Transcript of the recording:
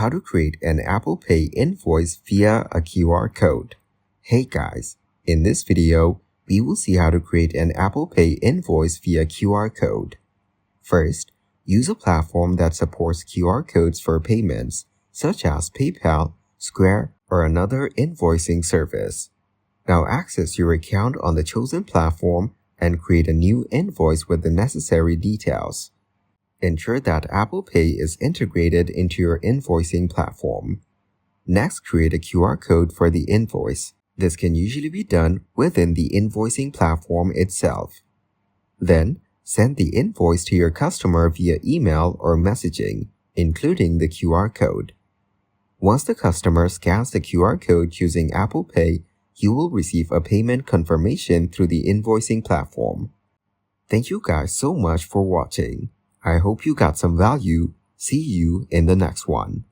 How to create an Apple Pay invoice via a QR code. Hey guys, in this video, we will see how to create an Apple Pay invoice via QR code. First, use a platform that supports QR codes for payments, such as PayPal, Square, or another invoicing service. Now access your account on the chosen platform and create a new invoice with the necessary details. Ensure that Apple Pay is integrated into your invoicing platform. Next, create a QR code for the invoice. This can usually be done within the invoicing platform itself. Then, send the invoice to your customer via email or messaging, including the QR code. Once the customer scans the QR code using Apple Pay, you will receive a payment confirmation through the invoicing platform. Thank you guys so much for watching. I hope you got some value. See you in the next one.